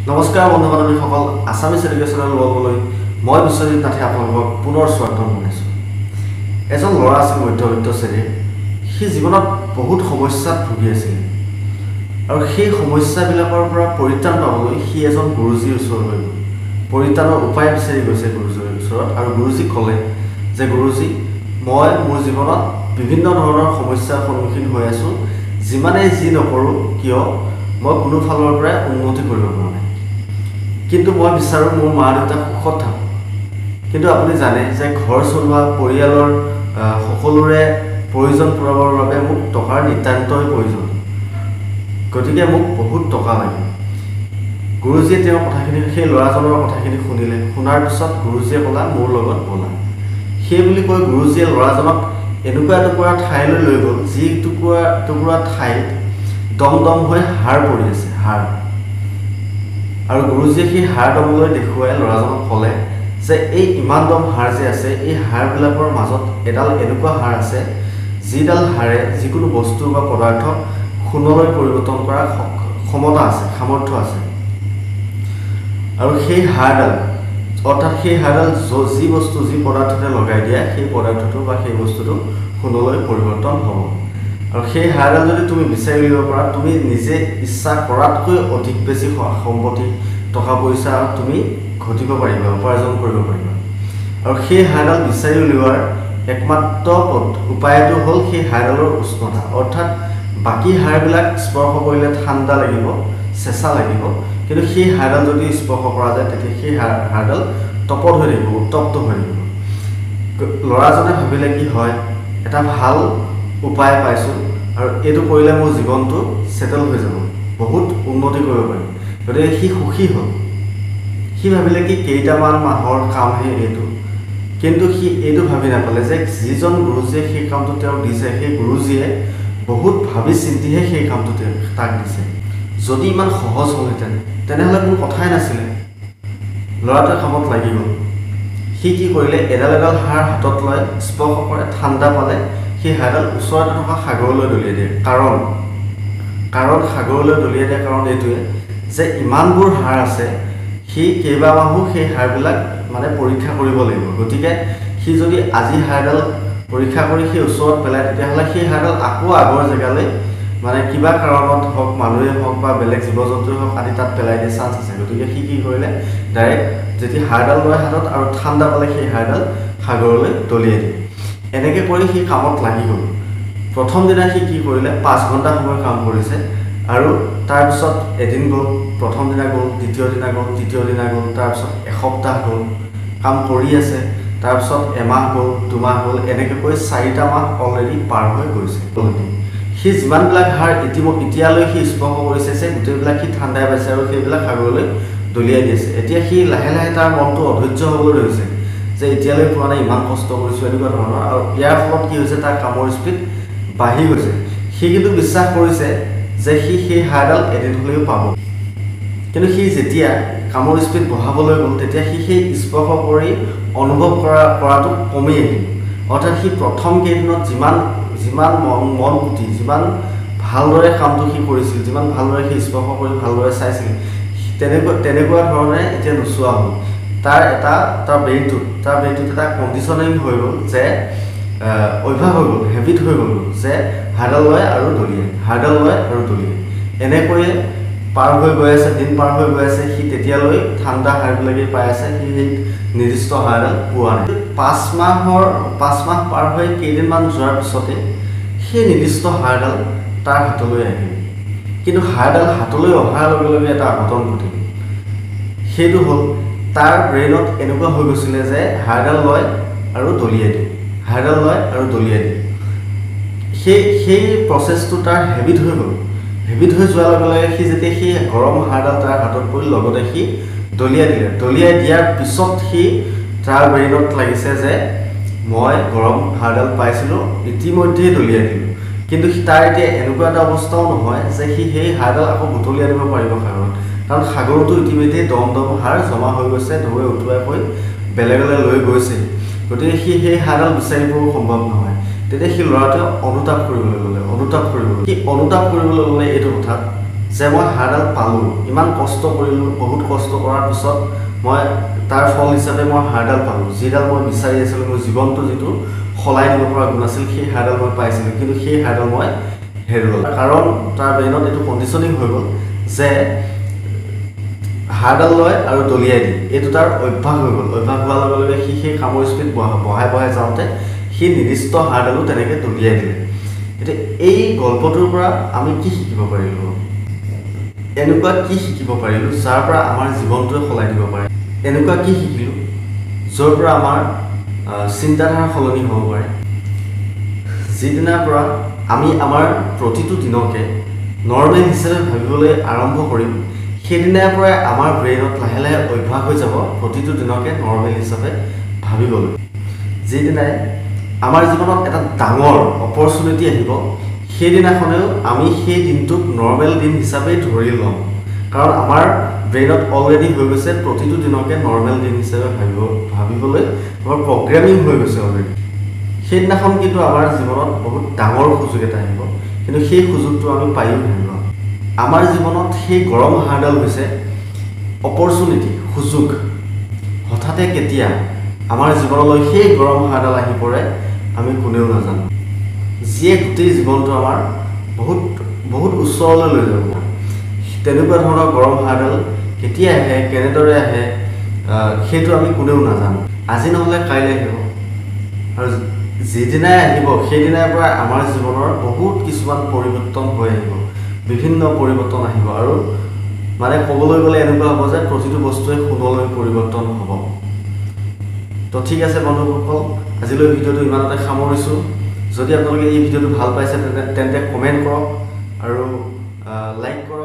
নমস্কাৰ বন্ধু-বান্ধৱীসকল, Assamese educational ৱৰ্ল্ডলৈ মই বিশ্বজিৎ নাথে আপোনালোকক পুনৰ স্বাগতম জনাইছোঁ। এজন ল'ৰা আছিল মধ্যবিত্ত শ্ৰেণীৰ। সি জীৱনত বহুত সমস্যাত ভুগি আছিল আৰু সেই সমস্যাবিলাকৰ পৰা পৰিত্ৰাণ পাবলৈ সি এজন গুৰুজীৰ ওচৰলৈ গ'ল। পৰিত্ৰাণৰ উপায় বিচাৰি গৈছে গুৰুজীৰ ওচৰত আৰু গুৰুজীক ক'লে যে গুৰুজী, মই মোৰ জীৱনত বিভিন্ন ধৰণৰ সমস্যাৰ সন্মুখীন হৈ আছোঁ। যিমানেই যি নকৰোঁ কিয় মই কোনো ফালৰ পৰাই উন্নতি কৰিব পৰা নাই, কিন্তু মই বিচাৰোঁ মোৰ মা দেউতা সুখত থাকক। কিন্তু আপুনি জানে যে ঘৰ চলোৱা পৰিয়ালৰ সকলোৰে প্ৰয়োজন পূৰাবৰ বাবে মোক টকাৰ নিতান্তই প্ৰয়োজন, গতিকে মোক বহুত টকা লাগে। গুৰুজীয়ে তেওঁৰ কথাখিনি, সেই ল'ৰাজনৰ কথাখিনি শুনিলে। শুনাৰ পিছত গুৰুজীয়ে ক'লা, মোৰ লগত ব'লা। সেই বুলি কৈ গুৰুজীয়ে ল'ৰাজনক এনেকুৱা এটুকুৰা ঠাইলৈ লৈ গ'ল, যি টুকুৰা ঠাইত দম হৈ হাৰ পৰি আছে, হাৰ। আৰু গুৰুজীয়ে সেই হাৰডমলৈ দেখুৱাই ল'ৰাজনক ক'লে যে এই ইমান দম হাৰ যে আছে, এই হাৰবিলাকৰ মাজত এডাল এনেকুৱা হাৰ আছে যিডাল হাৰে যিকোনো বস্তু বা পদাৰ্থক সোণলৈ পৰিৱৰ্তন কৰাৰ ক্ষমতা আছে, সামৰ্থ্য আছে। আৰু সেই হাৰডাল, অৰ্থাৎ সেই হাৰডাল যি বস্তু যি পদাৰ্থতে লগাই দিয়া, সেই পদাৰ্থটো বা সেই বস্তুটো সোণলৈ পৰিৱৰ্তন হ'ব। আৰু সেই হাৰডাল যদি তুমি বিচাৰি উলিয়াব পাৰা, তুমি নিজে ইচ্ছা কৰাতকৈ অধিক বেছি সম্পত্তি, টকা পইচা তুমি ঘটিব পাৰিবা, উপাৰ্জন কৰিব পাৰিবা। আৰু সেই হাৰডাল বিচাৰি উলিওৱাৰ একমাত্ৰ উপায়টো হ'ল সেই হাৰডালৰ উষ্ণতা। অৰ্থাৎ বাকী হাৰবিলাক স্পৰ্শ কৰিলে ঠাণ্ডা লাগিব, চেঁচা লাগিব, কিন্তু সেই হাৰডাল যদি স্পৰ্শ কৰা যায় তেতিয়া সেই হাৰডাল তপত হৈ থাকিব, উত্তপ্ত হৈ থাকিব। ল'ৰাজনে ভাবিলে কি হয়, এটা ভাল উপায় পাইছোঁ আৰু এইটো কৰিলে মোৰ জীৱনটো ছেটেল হৈ যাব, বহুত উন্নতি কৰিব পাৰিম। গতিকে সি সুখী হ'ল। সি ভাবিলে কি কেইটামান মাহৰ কামহে এইটো, কিন্তু সি এইটো ভাবি নাপালে যে যিজন গুৰুজীয়ে সেই কামটো তেওঁক দিছে, সেই গুৰুজীয়ে বহুত ভাবি চিন্তিহে সেই কামটো তাক দিছে। যদি ইমান সহজ হ'লহেঁতেন তেনেহ'লে কোনো কথাই নাছিলে। ল'ৰাটোৱে কামত লাগি গ'ল। সি কি কৰিলে, এডাল হাৰ হাতত লৈ স্পৰ্শ কৰে, ঠাণ্ডা পালে সেই হাৰডাল ওচৰতে থকা সাগৰলৈ দলিয়াই দিয়ে। কাৰণ সাগৰলৈ দলিয়াই দিয়া কাৰণ এইটোৱে যে ইমানবোৰ হাৰ আছে, সি কেইবামাহো সেই হাৰবিলাক পৰীক্ষা কৰিব লাগিব। গতিকে সি যদি আজি হাৰডাল পৰীক্ষা কৰি সেই ওচৰত পেলায়, তেতিয়াহ'লে সেই হাৰডাল আকৌ আগৰ জেগালৈ কিবা কাৰণত হওক, মানুহে হওক বা বেলেগ জীৱ জন্তুৱে হওক আদি তাত পেলাই দিয়া চান্স আছে। গতিকে সি কি কৰিলে, ডাইৰেক্ট যেতিয়া হাৰডাল লয় হাতত আৰু ঠাণ্ডা পালে সেই হাৰডাল সাগৰলৈ দলিয়াই দিয়ে। এনেকৈ কৰি সি কামত লাগি গ'ল। প্ৰথম দিনা সি কি কৰিলে, 5 ঘণ্টা সময় কাম কৰিছে আৰু তাৰপিছত এদিন গ'ল, প্ৰথম দিনা গ'ল, দ্বিতীয় দিনা গ'ল, তৃতীয় দিনা গ'ল, তাৰপিছত এসপ্তাহ গ'ল, কাম কৰি আছে, তাৰপিছত এমাহ গ'ল, 2 মাহ গ'ল, এনেকৈ কৰি 4টা মাহ অলৰেডি পাৰ হৈ গৈছে। সি যিমানবিলাক হাৰ এতিয়ালৈ সি স্পৰ্শ কৰিছে যে গোটেইবিলাক সি ঠাণ্ডাই পাইছে আৰু সেইবিলাক সাগৰলৈ দলিয়াই দিছে। এতিয়া সি লাহে লাহে তাৰ মনটো অধৈৰ্য হ'বলৈ ধৰিছে যে এতিয়ালৈ পোৱা নাই, ইমান কষ্ট কৰিছোঁ, এনেকুৱা ধৰণৰ। আৰু ইয়াৰ ফলত কি হৈছে, তাৰ কামৰ স্পীড বাঢ়ি গৈছে। সি কিন্তু বিশ্বাস কৰিছে যে সি সেই হাৰডাল এদিন হ'লেও পাব। কিন্তু সি যেতিয়া কামৰ স্পীড বঢ়াবলৈ গ'ল, তেতিয়া সি সেই স্পৰ্শ কৰি অনুভৱ কৰাটো কমি আহিল। অৰ্থাৎ সি প্ৰথম কেইদিনত যিমান মন পুতি, যিমান ভালদৰে কামটো সি কৰিছিল, যিমান ভালদৰে সি স্পৰ্শ কৰি ভালদৰে চাইছিল, তেনেকুৱা ধৰণে এতিয়া নোচোৱা হ'ল। তাৰ ব্ৰেইনটোত এটা কণ্ডিশ্যনিং হৈ গ'ল, যে অভ্যাস হৈ গ'ল, হেবিট হৈ গ'ল যে হাৰডাল লয় আৰু দলিয়াই, হাৰডাল লয় আৰু দলিয়াই। এনেকৈয়ে পাৰ হৈ গৈ আছে, দিন পাৰ হৈ গৈ আছে। সি তেতিয়ালৈ ঠাণ্ডা হাৰবিলাকেই পাই আছে, সি সেই নিৰ্দিষ্ট হাৰডাল পোৱা নাই। 5 মাহ পাৰ হৈ কেইদিনমান যোৱাৰ পিছতে সেই নিৰ্দিষ্ট হাৰডাল তাৰ হাতলৈ আহিল। কিন্তু হাৰডাল হাতলৈ অহাৰ লগে লগে এটা অঘটন ঘটিল। সেইটো হ'ল, তাৰ ব্ৰেইনত এনেকুৱা হৈ গৈছিলে যে হাৰডাল লয় আৰু দলিয়াই দিয়ে, হাৰডাল লয় আৰু দলিয়াই দিয়ে। সেই প্ৰচেছটো তাৰ হেবিট হৈ গ'ল। হেবিট হৈ যোৱাৰ লগে লগে সি যেতিয়া সেই গৰম হাৰডাল তাৰ হাতত পৰিল, লগতে সি দলিয়াই দিলে। দলিয়াই দিয়াৰ পিছত সি তাৰ ব্ৰেইনত লাগিছে যে মই গৰম হাৰডাল পাইছিলোঁ, ইতিমধ্যেই দলিয়াই দিলোঁ। কিন্তু তাৰ এতিয়া এনেকুৱা এটা অৱস্থাও নহয় যে সি সেই হাৰডাল আকৌ বুটলি আনিব পাৰিব সাগৰত, কাৰণ সাগৰতো ইতিমধ্যেই দম হাৰ জমা হৈ গৈছে, ঢৌৱে উটুৱাই পৰি বেলেগলৈ লৈ গৈছে। গতিকে সি সেই হাৰডাল বিচাৰিবও সম্ভৱ নহয়। তেতিয়া সেই ল'ৰাটোৱে অনুতাপ কৰিবলৈ ল'লে। সি অনুতাপ কৰিবলৈ ল'লে এইটো কথাত যে মই হাৰডাল পালোঁ, ইমান কষ্ট কৰিলোঁ, বহুত কষ্ট কৰাৰ পিছত মই তাৰ ফল হিচাপে মই হাৰডাল পালোঁ, যিডাল মই বিচাৰি আছিলোঁ, মোৰ জীৱনটো যিটো সলাই দিব পৰা গুণ আছিল, সেই হাৰডাল মই পাইছিলোঁ, কিন্তু সেই হাৰডাল মই হেৰুৱালোঁ। কাৰণ তাৰ ব্ৰেইনত এইটো কণ্ডিশ্যনিং হৈ গ'ল যে হাৰডাল লয় আৰু দলিয়াই দিয়ে, এইটো তাৰ অভ্যাস হৈ গ'ল। অভ্যাস হোৱাৰ লগে লগে সি সেই কামৰ স্পীড বঢ়াই যাওঁতে সি নিৰ্দিষ্ট হাৰডালো তেনেকৈ দলিয়াই দিলে। এতিয়া এই গল্পটোৰ পৰা আমি কি শিকিব পাৰিলোঁ? এনেকুৱা কি শিকিব পাৰিলোঁ যাৰ পৰা আমাৰ জীৱনটোৱে সলাই দিব পাৰে? এনেকুৱা কি শিকিলোঁ য'ৰ পৰা আমাৰ চিন্তাধাৰা সলনি হ'ব পাৰে? যিদিনাৰ পৰা আমি আমাৰ প্ৰতিটো দিনকে নৰ্মেল হিচাপে ভাবিবলৈ আৰম্ভ কৰিম, সেইদিনাৰ পৰাই আমাৰ ব্ৰেইনত লাহে লাহে অভ্যাস হৈ যাব প্ৰতিটো দিনকে নৰ্মেল হিচাপে ভাবিবলৈ। যিদিনাই আমাৰ জীৱনত এটা ডাঙৰ অপৰচুনিটি আহিব, সেইদিনাখনেও আমি সেই দিনটোক নৰ্মেল দিন হিচাপেই ধৰি ল'ম। কাৰণ আমাৰ ব্ৰেইনত অলৰেডি হৈ গৈছে প্ৰতিটো দিনকে নৰ্মেল দিন হিচাপে ভাবিবলৈ আমাৰ প্ৰগ্ৰেমিং হৈ গৈছে অলৰেডি। সেইদিনাখন কিন্তু আমাৰ জীৱনত বহুত ডাঙৰ সুযোগ এটা আহিব, কিন্তু সেই সুযোগটো আমি পায়ো হেৰুৱাম। আমাৰ জীৱনত সেই গৰম হাৰডাল হৈছে অপৰচুনিটি, সুযোগ। হঠাতে কেতিয়া আমাৰ জীৱনলৈ সেই গৰম হাৰডাল আহি পৰে আমি কোনেও নাজানো, যিয়ে গোটেই জীৱনটো আমাৰ বহুত বহুত ওচৰলৈ লৈ যাব। তেনেকুৱা ধৰণৰ গৰম হাৰডাল কেতিয়া আহে, কেনেদৰে আহে, সেইটো আমি কোনেও নাজানো। আজি নহ'লে কাইলৈ আহিব, আৰু যিদিনাই আহিব সেইদিনাৰ পৰা আমাৰ জীৱনৰ বহুত কিছুমান পৰিৱৰ্তন হৈ আহিব, বিভিন্ন পৰিৱৰ্তন আহিব। আৰু মানে ক'বলৈ গ'লে এনেকুৱা হ'ব যে প্ৰতিটো বস্তুৱে সোণলৈ পৰিৱৰ্তন হ'ব। তো ঠিক আছে বন্ধুসকল, আজিলৈ ভিডিঅ'টো ইমানতে সামৰিছোঁ। যদি আপোনালোকে এই ভিডিঅ'টো ভাল পাইছে তেন্তে কমেণ্ট কৰক আৰু লাইক কৰক।